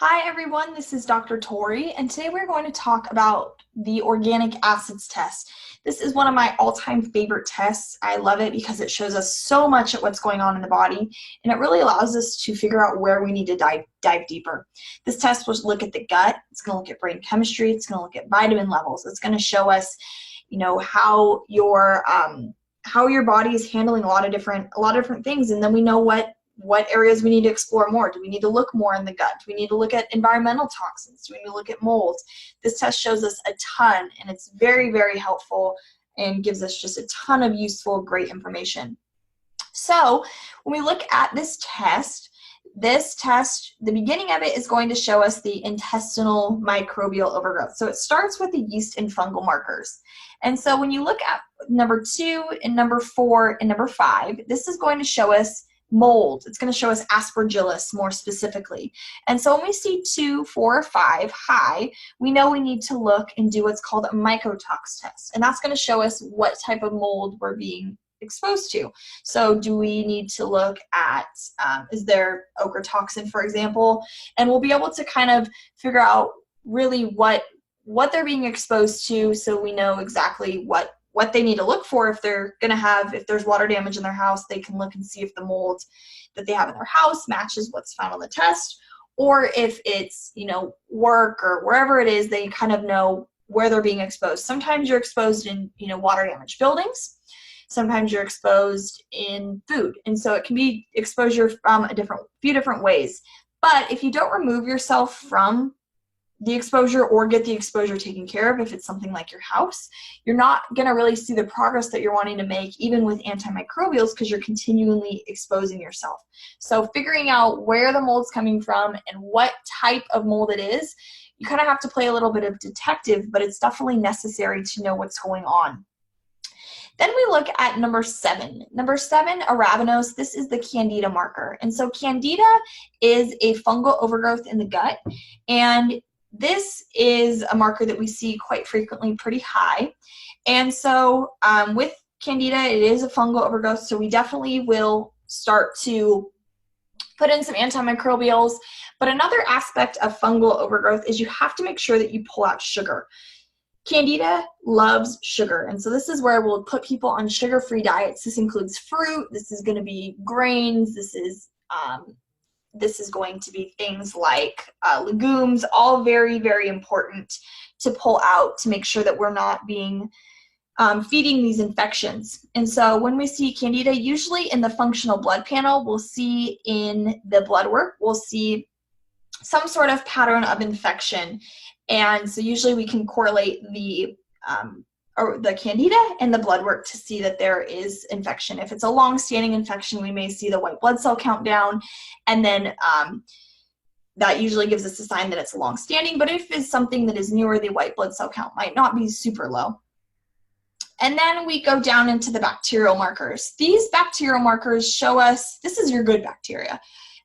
Hi everyone, this is Dr. Tori, and today we're going to talk about the organic acids test. This is one of my all-time favorite tests. I love it because it shows us so much at what's going on in the body, and it really allows us to figure out where we need to dive deeper. This test will look at the gut, it's going to look at brain chemistry, it's going to look at vitamin levels, it's going to show us, how your body is handling a lot of different things, and then we know what areas we need to explore more. Do we need to look more in the gut? Do we need to look at environmental toxins? Do we need to look at molds? This test shows us a ton, and it's very, very helpful and gives us just a ton of useful, great information. So when we look at this test, the beginning of it is going to show us the intestinal microbial overgrowth. So it starts with the yeast and fungal markers. And so when you look at number 2 and number 4 and number 5, this is going to show us mold. It's going to show us aspergillus more specifically. And so when we see 2, 4, or 5 high, we know we need to look and do what's called a mycotox test. And that's going to show us what type of mold we're being exposed to. So do we need to look at, is there ochre toxin, for example? And we'll be able to kind of figure out really what they're being exposed to, so we know exactly what they need to look for. If there's water damage in their house, they can look and see if the mold that they have in their house matches what's found on the test, or if it's, work or wherever it is, they kind of know where they're being exposed. Sometimes you're exposed in, water damaged buildings. Sometimes you're exposed in food. And so it can be exposure from a few different ways. But if you don't remove yourself from the exposure or get the exposure taken care of, if it's something like your house, you're not going to really see the progress that you're wanting to make, even with antimicrobials, because you're continually exposing yourself. So figuring out where the mold's coming from and what type of mold it is, you kind of have to play a little bit of detective, but it's definitely necessary to know what's going on. Then we look at number 7. Number 7, arabinose. This is the Candida marker. And so Candida is a fungal overgrowth in the gut, and this is a marker that we see quite frequently, pretty high. And so with Candida, it is a fungal overgrowth, so we definitely will start to put in some antimicrobials. But another aspect of fungal overgrowth is you have to make sure that you pull out sugar. Candida loves sugar, and so this is where we'll put people on sugar-free diets. This includes fruit, this is going to be grains, this is going to be things like legumes, all very, very important to pull out to make sure that we're not being feeding these infections. And so when we see Candida, usually in the functional blood panel, we'll see in the blood work, we'll see some sort of pattern of infection. And so usually we can correlate the Candida and the blood work to see that there is infection. If it's a long-standing infection, we may see the white blood cell count down, and then that usually gives us a sign that it's long-standing. But if it's something that is newer, the white blood cell count might not be super low. And then we go down into the bacterial markers. These bacterial markers show us, this is your good bacteria.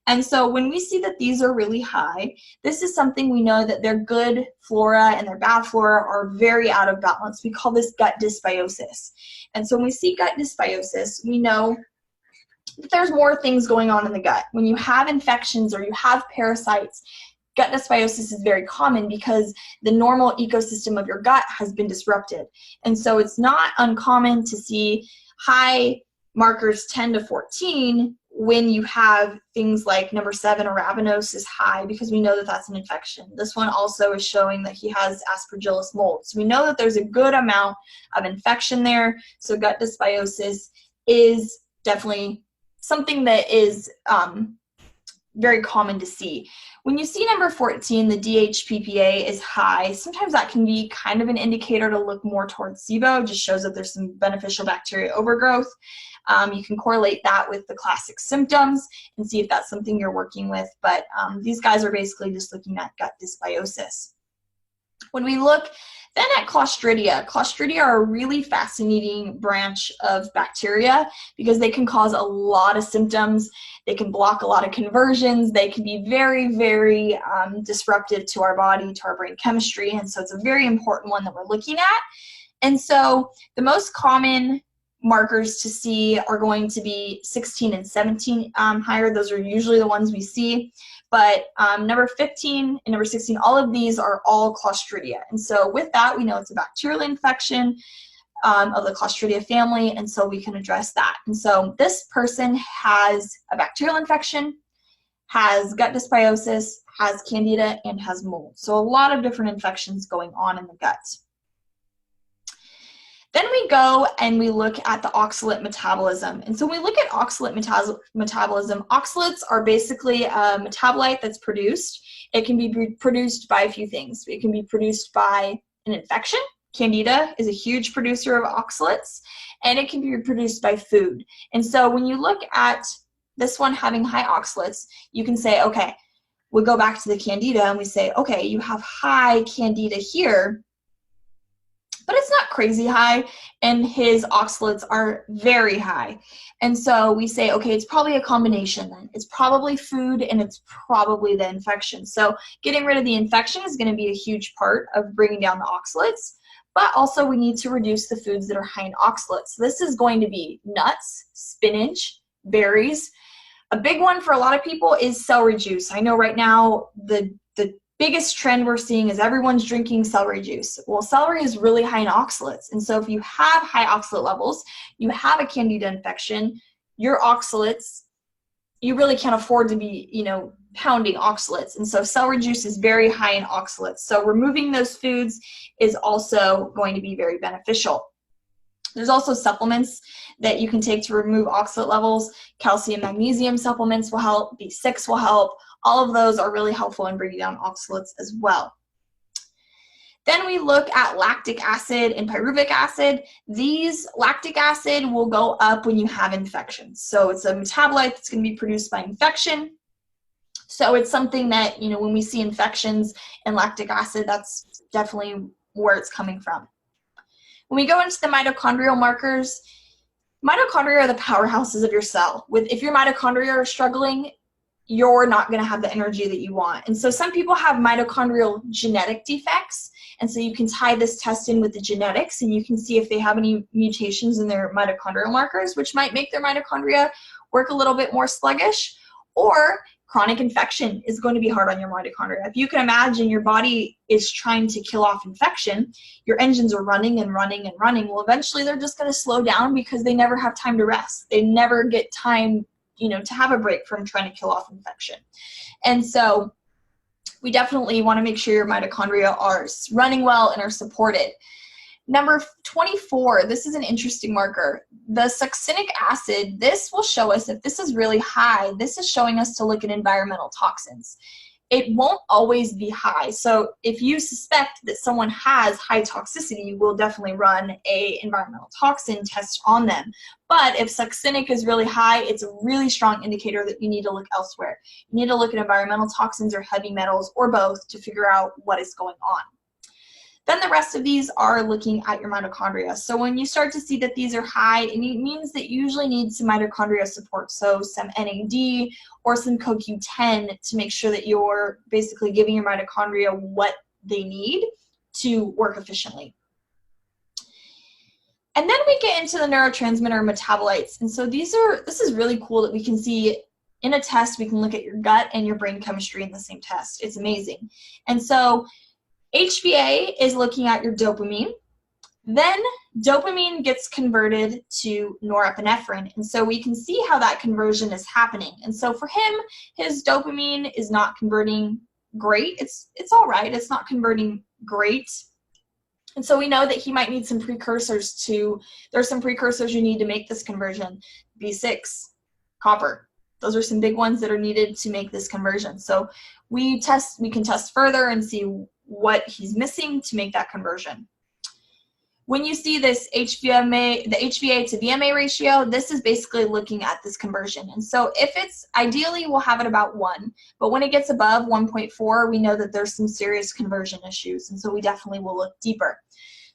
And so when we see that these are really high, this is something we know that their good flora and their bad flora are very out of balance. We call this gut dysbiosis. And so when we see gut dysbiosis, we know that there's more things going on in the gut. When you have infections or you have parasites, gut dysbiosis is very common because the normal ecosystem of your gut has been disrupted. And so it's not uncommon to see high markers 10 to 14 when you have things like number 7, arabinose is high, because we know that that's an infection. This one also is showing that he has aspergillus mold. So we know that there's a good amount of infection there. So gut dysbiosis is definitely something that is very common to see. When you see number 14, the DHPPA is high, sometimes that can be kind of an indicator to look more towards SIBO. Just shows that there's some beneficial bacteria overgrowth. You can correlate that with the classic symptoms and see if that's something you're working with. But these guys are basically just looking at gut dysbiosis. When we look then at Clostridia are a really fascinating branch of bacteria because they can cause a lot of symptoms. They can block a lot of conversions. They can be very, very disruptive to our body, to our brain chemistry. And so it's a very important one that we're looking at. And so the most common markers to see are going to be 16 and 17 higher. Those are usually the ones we see. But number 15 and number 16, all of these are all Clostridia. And so with that, we know it's a bacterial infection of the Clostridia family, and so we can address that. And so this person has a bacterial infection, has gut dysbiosis, has Candida, and has mold. So a lot of different infections going on in the gut. Then we go and we look at the oxalate metabolism. And so when we look at oxalate metabolism, oxalates are basically a metabolite that's produced. It can be produced by a few things. It can be produced by an infection. Candida is a huge producer of oxalates, and it can be produced by food. And so when you look at this one having high oxalates, you can say, okay, we'll go back to the Candida and we say, okay, you have high Candida here, but it's not crazy high, and his oxalates are very high. And so we say, okay, it's probably a combination then. It's probably food, and it's probably the infection. So getting rid of the infection is going to be a huge part of bringing down the oxalates, but also we need to reduce the foods that are high in oxalates. So this is going to be nuts, spinach, berries. A big one for a lot of people is celery juice. I know right now the biggest trend we're seeing is everyone's drinking celery juice. Well, celery is really high in oxalates. And so if you have high oxalate levels, you have a Candida infection, your oxalates, you really can't afford to be, pounding oxalates. And so celery juice is very high in oxalates. So removing those foods is also going to be very beneficial. There's also supplements that you can take to remove oxalate levels. Calcium, magnesium supplements will help. B6 will help. All of those are really helpful in bringing down oxalates as well. Then we look at lactic acid and pyruvic acid. These lactic acid will go up when you have infections. So it's a metabolite that's going to be produced by infection. So it's something that, when we see infections and lactic acid, that's definitely where it's coming from. When we go into the mitochondrial markers, mitochondria are the powerhouses of your cell. If your mitochondria are struggling, you're not going to have the energy that you want. And so some people have mitochondrial genetic defects, and so you can tie this test in with the genetics, and you can see if they have any mutations in their mitochondrial markers, which might make their mitochondria work a little bit more sluggish. Or chronic infection is going to be hard on your mitochondria. If you can imagine your body is trying to kill off infection, your engines are running and running and running. Well, eventually they're just going to slow down because they never have time to rest. They never get time, to have a break from trying to kill off infection. And so we definitely want to make sure your mitochondria are running well and are supported. Number 24, this is an interesting marker. The succinic acid, this will show us if this is really high. This is showing us to look at environmental toxins. It won't always be high. So if you suspect that someone has high toxicity, we'll definitely run a environmental toxin test on them. But if succinic is really high, it's a really strong indicator that you need to look elsewhere. You need to look at environmental toxins or heavy metals or both to figure out what is going on. Then the rest of these are looking at your mitochondria. So when you start to see that these are high, it means that you usually need some mitochondria support. So some NAD or some CoQ10 to make sure that you're basically giving your mitochondria what they need to work efficiently. And then we get into the neurotransmitter metabolites. And so this is really cool that we can see in a test, we can look at your gut and your brain chemistry in the same test. It's amazing. And so HBA is looking at your dopamine. Then dopamine gets converted to norepinephrine. And so we can see how that conversion is happening. And so for him, his dopamine is not converting great. It's all right. It's not converting great. And so we know that he might need some precursors there's some precursors you need to make this conversion. B6, copper. Those are some big ones that are needed to make this conversion. So we can test further and see what he's missing to make that conversion. When you see this the HbA to VMA ratio, this is basically looking at this conversion. And so if it's, ideally we'll have it about 1, but when it gets above 1.4, we know that there's some serious conversion issues, and so we definitely will look deeper.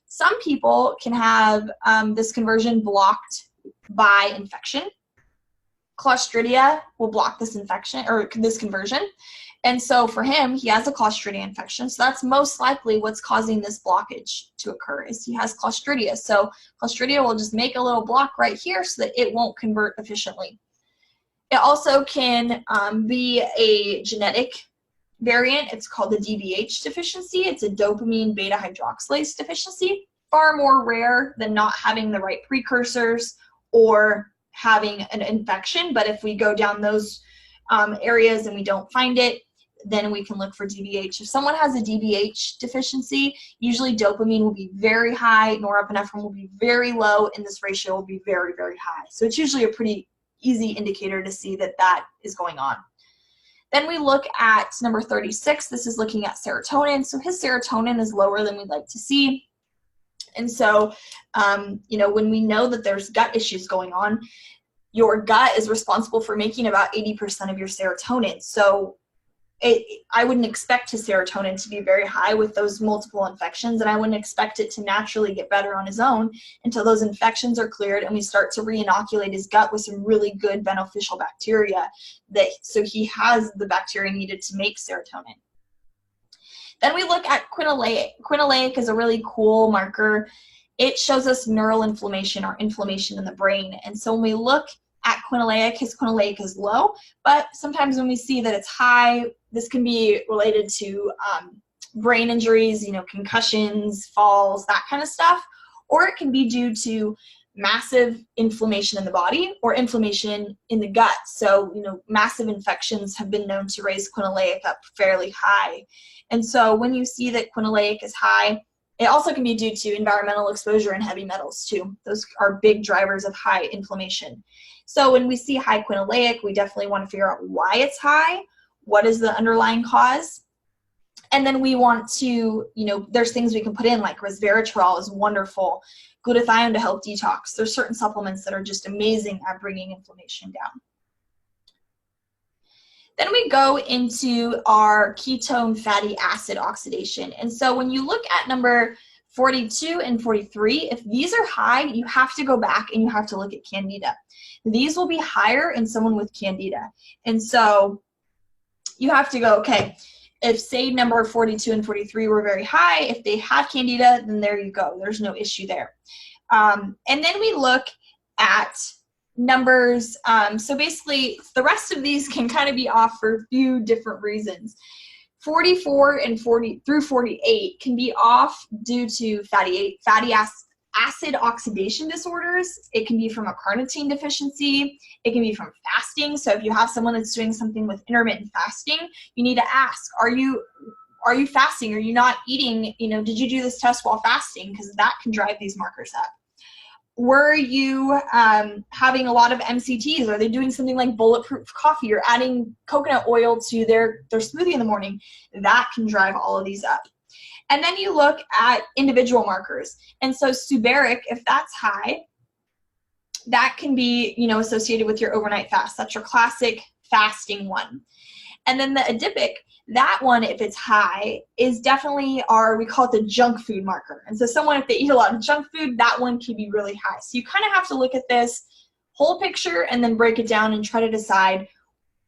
Some people can have this conversion blocked by infection. Clostridia will block this infection or this conversion. And so for him, he has a Clostridia infection. So that's most likely what's causing this blockage to occur is he has Clostridia. So Clostridia will just make a little block right here so that it won't convert efficiently. It also can be a genetic variant. It's called the DBH deficiency. It's a dopamine beta hydroxylase deficiency. Far more rare than not having the right precursors or having an infection. But if we go down those areas and we don't find it, then we can look for DBH. If someone has a DBH deficiency, usually dopamine will be very high, norepinephrine will be very low, and this ratio will be very, very high. So it's usually a pretty easy indicator to see that that is going on. Then we look at number 36. This is looking at serotonin. So his serotonin is lower than we'd like to see. And so, you know, when we know that there's gut issues going on, your gut is responsible for making about 80% of your serotonin. So I wouldn't expect his serotonin to be very high with those multiple infections, and I wouldn't expect it to naturally get better on his own until those infections are cleared and we start to re-inoculate his gut with some really good beneficial bacteria so he has the bacteria needed to make serotonin. Then we look at quinoleic. Quinoleic is a really cool marker. It shows us neural inflammation or inflammation in the brain. And so when we look at quinoleic, his quinoleic is low, but sometimes when we see that it's high, this can be related to brain injuries, you know, concussions, falls, that kind of stuff, or it can be due to massive inflammation in the body or inflammation in the gut. So, you know, massive infections have been known to raise quinoleic up fairly high. And so when you see that quinoleic is high, it also can be due to environmental exposure and heavy metals too. Those are big drivers of high inflammation. So when we see high quinoleic, we definitely want to figure out why it's high, what is the underlying cause, and then we want to, you know, there's things we can put in like resveratrol is wonderful, glutathione to help detox. There's certain supplements that are just amazing at bringing inflammation down. Then we go into our ketone fatty acid oxidation. And so when you look at number 42 and 43, if these are high, you have to go back and you have to look at Candida. These will be higher in someone with Candida. And so you have to go, okay, if say number 42 and 43 were very high, if they have Candida, then there you go. There's no issue there. And then we look at numbers. So basically, the rest of these can kind of be off for a few different reasons. 44 and 40 through 48 can be off due to fatty acid oxidation disorders. It can be from a carnitine deficiency. It can be from fasting. So if you have someone that's doing something with intermittent fasting, you need to ask, are you fasting? Are you not eating? You know, did you do this test while fasting? Because that can drive these markers up. Were you having a lot of MCTs? Are they doing something like bulletproof coffee or adding coconut oil to their smoothie in the morning? That can drive all of these up. And then you look at individual markers. And so subaric, if that's high, that can be, you know, associated with your overnight fast. That's your classic fasting one. And then the adipic, that one, if it's high, is definitely we call it the junk food marker. And so someone, if they eat a lot of junk food, that one can be really high. So you kind of have to look at this whole picture and then break it down and try to decide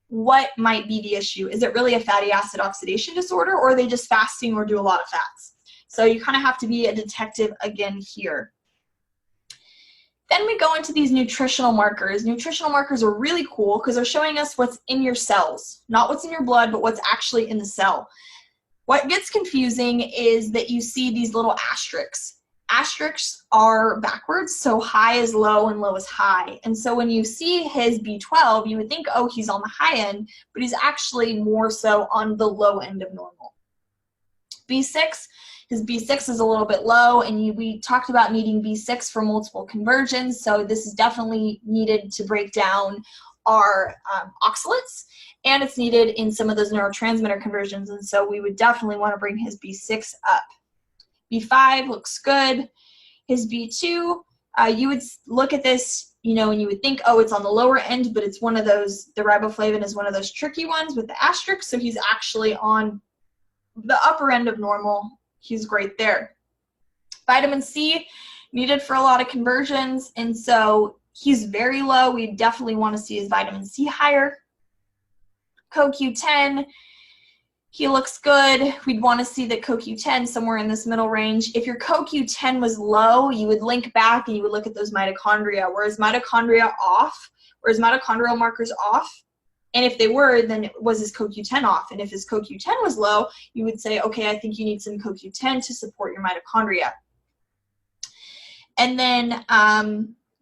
what might be the issue. Is it really a fatty acid oxidation disorder, or are they just fasting or do a lot of fats? So you kind of have to be a detective again here. Then we go into these nutritional markers. Nutritional markers are really cool because they're showing us what's in your cells, not what's in your blood, but what's actually in the cell. What gets confusing is that you see these little asterisks. Asterisks are backwards, so high is low and low is high. And so when you see his B12, you would think, oh, he's on the high end, but he's actually more so on the low end of normal. B6, his B6 is a little bit low, and we talked about needing B6 for multiple conversions, so this is definitely needed to break down our oxalates, and it's needed in some of those neurotransmitter conversions, and so we would definitely want to bring his B6 up. B5 looks good. His B2, you would look at this, you know, and you would think, oh, it's on the lower end, but it's one of those, the riboflavin is one of those tricky ones with the asterisk, so he's actually on the upper end of normal. He's great there. Vitamin C, needed for a lot of conversions, and so he's very low. We definitely want to see his vitamin C higher. CoQ10, he looks good. We'd want to see that CoQ10 somewhere in this middle range. If your CoQ10 was low, you would link back and you would look at those mitochondria, whereas mitochondria off Or his mitochondrial markers off? And if they were, then was his CoQ10 off? And if his CoQ10 was low, you would say, okay, I think you need some CoQ10 to support your mitochondria. And then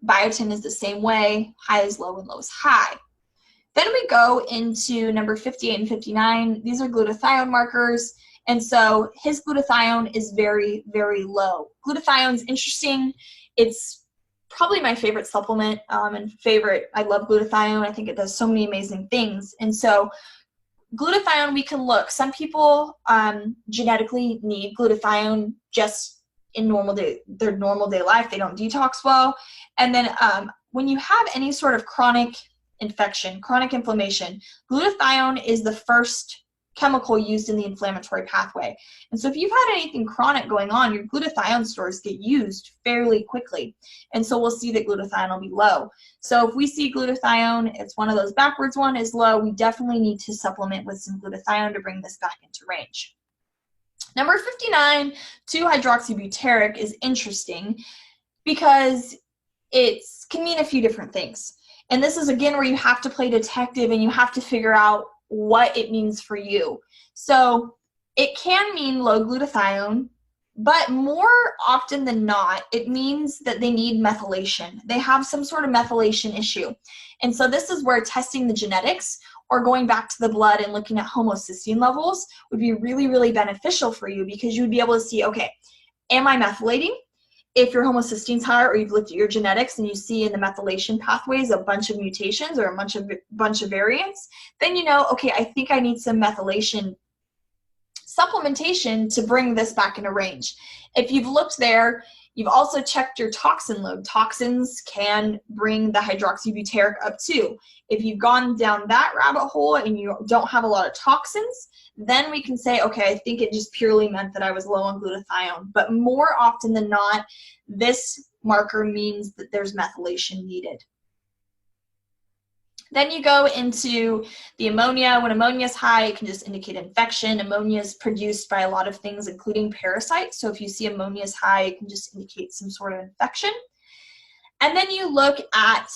biotin is the same way, high is low and low is high. Then we go into number 58 and 59. These are glutathione markers. And so his glutathione is very, very low. Glutathione's interesting. It's probably my favorite supplement and favorite. I love glutathione. I think it does so many amazing things. And so glutathione, we can look. Some people genetically need glutathione just in their normal day life. They don't detox well. And then when you have any sort of chronic infection, chronic inflammation, glutathione is the first chemical used in the inflammatory pathway. And so if you've had anything chronic going on, your glutathione stores get used fairly quickly. And so we'll see that glutathione will be low. So if we see glutathione, it's one of those backwards one is low, we definitely need to supplement with some glutathione to bring this back into range. Number 59, 2-hydroxybutyric is interesting because it can mean a few different things. And this is, again, where you have to play detective and you have to figure out what it means for you. So it can mean low glutathione, but more often than not, it means that they need methylation. They have some sort of methylation issue. And so this is where testing the genetics or going back to the blood and looking at homocysteine levels would be really, really beneficial for you, because you would be able to see, okay, am I methylating? If your homocysteine's higher, or you've looked at your genetics and you see in the methylation pathways a bunch of mutations or a bunch of variants, then you know, okay, I think I need some methylation supplementation to bring this back into range. If you've looked there, you've also checked your toxin load. Toxins can bring the hydroxybutyric up too. If you've gone down that rabbit hole and you don't have a lot of toxins, then we can say, okay, I think it just purely meant that I was low on glutathione. But more often than not, this marker means that there's methylation needed. Then you go into the ammonia. When ammonia is high, it can just indicate infection. Ammonia is produced by a lot of things, including parasites. So if you see ammonia is high, it can just indicate some sort of infection. And then you look at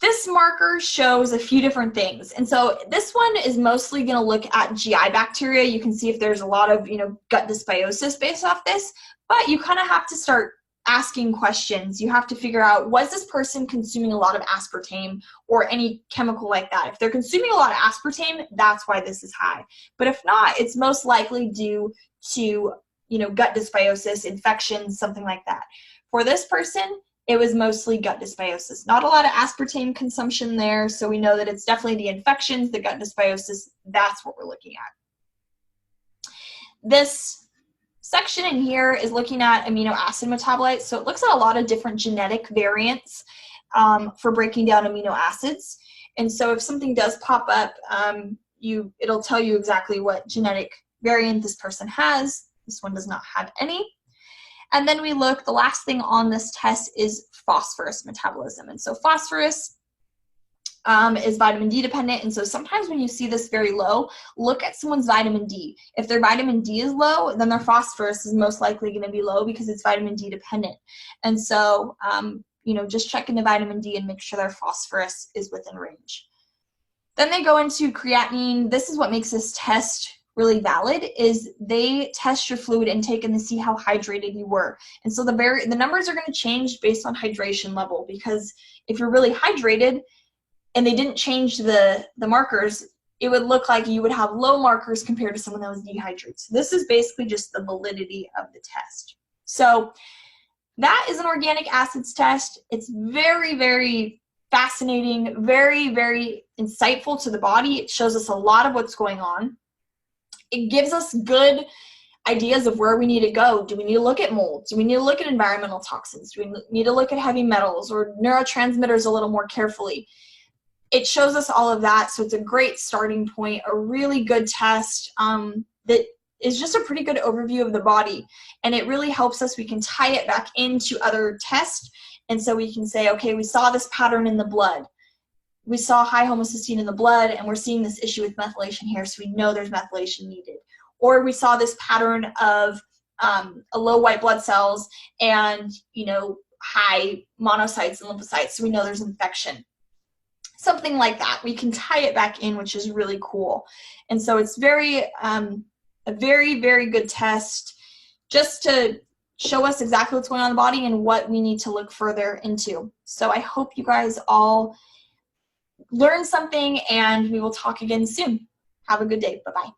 this marker shows a few different things. And so this one is mostly going to look at GI bacteria. You can see if there's a lot of, gut dysbiosis based off this, but you kind of have to start asking questions. You have to figure out, was this person consuming a lot of aspartame or any chemical like that? If they're consuming a lot of aspartame, that's why this is high. But if not, it's most likely due to, gut dysbiosis, infections, something like that. For this person, it was mostly gut dysbiosis. Not a lot of aspartame consumption there, so we know that it's definitely the infections, the gut dysbiosis, that's what we're looking at. This section in here is looking at amino acid metabolites, so it looks at a lot of different genetic variants for breaking down amino acids. And so if something does pop up, it'll tell you exactly what genetic variant this person has. This one does not have any. And then we look, the last thing on this test is phosphorus metabolism. And so phosphorus is vitamin D dependent. And so sometimes when you see this very low, look at someone's vitamin D. If their vitamin D is low, then their phosphorus is most likely going to be low because it's vitamin D dependent. And so, just check into vitamin D and make sure their phosphorus is within range. Then they go into creatinine. This is what makes this test really valid, is they test your fluid intake and they see how hydrated you were. And so the numbers are going to change based on hydration level, because if you're really hydrated and they didn't change the markers, it would look like you would have low markers compared to someone that was dehydrated. So this is basically just the validity of the test. So that is an organic acids test. It's very, very fascinating, very, very insightful to the body. It shows us a lot of what's going on. It gives us good ideas of where we need to go. Do we need to look at mold? Do we need to look at environmental toxins? Do we need to look at heavy metals or neurotransmitters a little more carefully? It shows us all of that, so it's a great starting point, a really good test that is just a pretty good overview of the body, and it really helps us. We can tie it back into other tests, and so we can say, okay, we saw this pattern in the blood. We saw high homocysteine in the blood, and we're seeing this issue with methylation here, so we know there's methylation needed. Or we saw this pattern of a low white blood cells, and high monocytes and lymphocytes, so we know there's infection. Something like that. We can tie it back in, which is really cool. And so it's a very, very good test just to show us exactly what's going on in the body and what we need to look further into. So I hope you guys all learned something, and we will talk again soon. Have a good day. Bye-bye.